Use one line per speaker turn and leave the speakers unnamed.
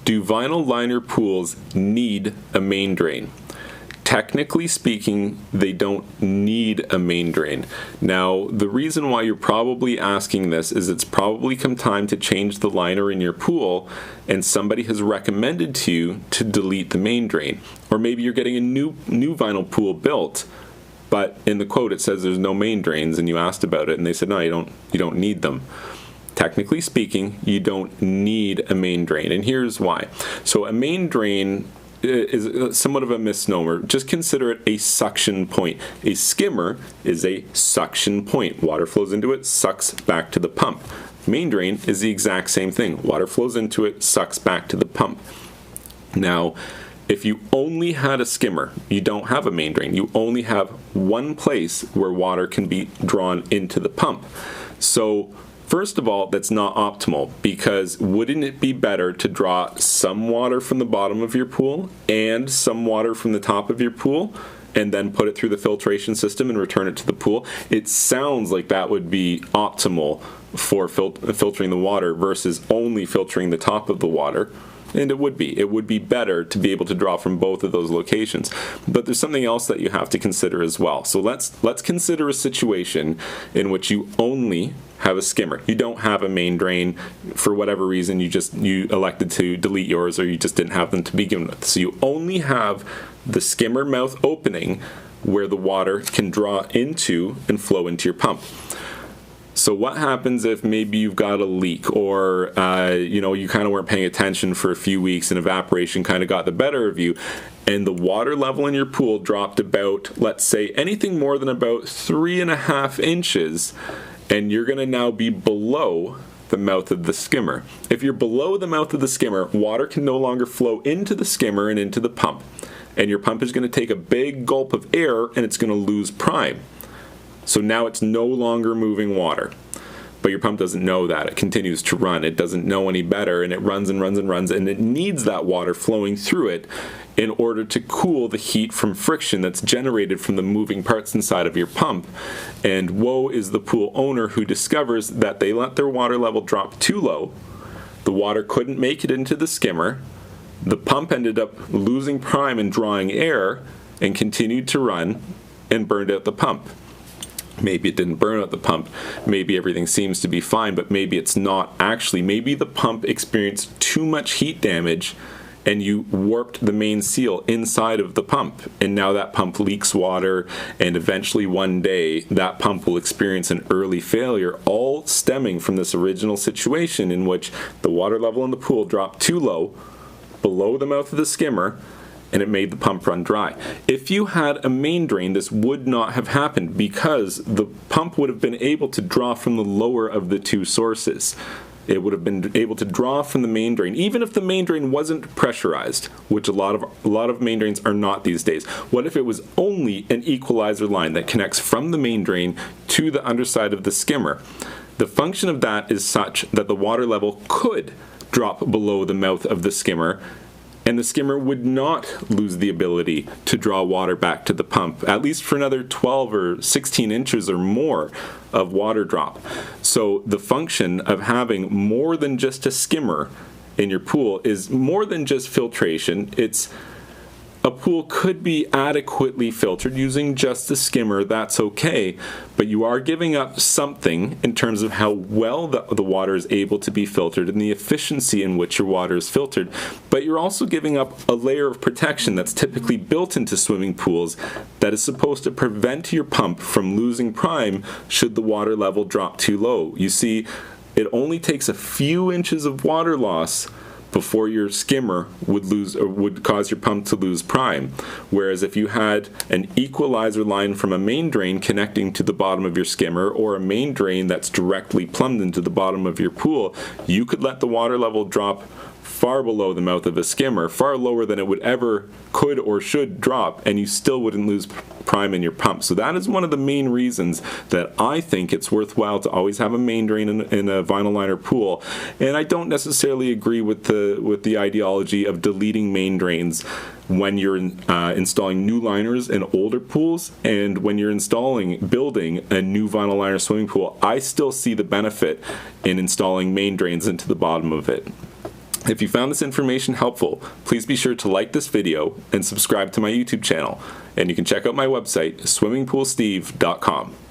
Do vinyl liner pools need a main drain? Technically speaking, they don't need a main drain. Now, the reason why you're probably asking this is it's probably come time to change the liner in your pool, and somebody has recommended to you to delete the main drain. Or maybe you're getting a new vinyl pool built, but in the quote it says there's no main drains, and you asked about it, and they said, no, you don't need them. Technically speaking, you don't need a main drain, and here's why. So a main drain is somewhat of a misnomer. Just consider it a suction point. A skimmer is a suction point. Water flows into it, sucks back to the pump. Main drain is the exact same thing. Water flows into it, sucks back to the pump. Now, if you only had a skimmer, you don't have a main drain. You only have one place where water can be drawn into the pump. So first of all, that's not optimal, because wouldn't it be better to draw some water from the bottom of your pool and some water from the top of your pool and then put it through the filtration system and return it to the pool? It sounds like that would be optimal for filtering the water versus only filtering the top of the water. And it would be better to be able to draw from both of those locations. But there's something else that you have to consider as well. So let's consider a situation in which you only have a skimmer. You don't have a main drain for whatever reason. You elected to delete yours, or you just didn't have them to begin with. So you only have the skimmer mouth opening where the water can draw into and flow into your pump. So what happens if maybe you've got a leak, or you kind of weren't paying attention for a few weeks and evaporation kind of got the better of you, and the water level in your pool dropped about, let's say, anything more than about 3.5 inches, and you're going to now be below the mouth of the skimmer. If you're below the mouth of the skimmer, water can no longer flow into the skimmer and into the pump, and your pump is going to take a big gulp of air and it's going to lose prime. So now it's no longer moving water. But your pump doesn't know that. It continues to run. It doesn't know any better, and it runs and runs and runs, and it needs that water flowing through it in order to cool the heat from friction that's generated from the moving parts inside of your pump. And woe is the pool owner who discovers that they let their water level drop too low. The water couldn't make it into the skimmer. The pump ended up losing prime and drawing air and continued to run and burned out the pump. Maybe it didn't burn out the pump, maybe everything seems to be fine, but maybe it's not actually. Maybe the pump experienced too much heat damage and you warped the main seal inside of the pump, and now that pump leaks water, and eventually one day that pump will experience an early failure, all stemming from this original situation in which the water level in the pool dropped too low, below the mouth of the skimmer, and it made the pump run dry. If you had a main drain, this would not have happened, because the pump would have been able to draw from the lower of the two sources. It would have been able to draw from the main drain, even if the main drain wasn't pressurized, which a lot of main drains are not these days. What if it was only an equalizer line that connects from the main drain to the underside of the skimmer? The function of that is such that the water level could drop below the mouth of the skimmer, and the skimmer would not lose the ability to draw water back to the pump, at least for another 12 or 16 inches or more of water drop. So the function of having more than just a skimmer in your pool is more than just filtration. A pool could be adequately filtered using just a skimmer, that's okay, but you are giving up something in terms of how well the water is able to be filtered and the efficiency in which your water is filtered, but you're also giving up a layer of protection that's typically built into swimming pools that is supposed to prevent your pump from losing prime should the water level drop too low. You see, it only takes a few inches of water loss before your skimmer would cause your pump to lose prime. Whereas if you had an equalizer line from a main drain connecting to the bottom of your skimmer, or a main drain that's directly plumbed into the bottom of your pool, you could let the water level drop far below the mouth of a skimmer, far lower than it would ever could or should drop, and you still wouldn't lose prime in your pump. So that is one of the main reasons that I think it's worthwhile to always have a main drain in a vinyl liner pool. And I don't necessarily agree with the ideology of deleting main drains when you're installing new liners in older pools, and when you're building a new vinyl liner swimming pool. I still see the benefit in installing main drains into the bottom of it. If you found this information helpful, please be sure to like this video and subscribe to my YouTube channel. And you can check out my website, swimmingpoolsteve.com.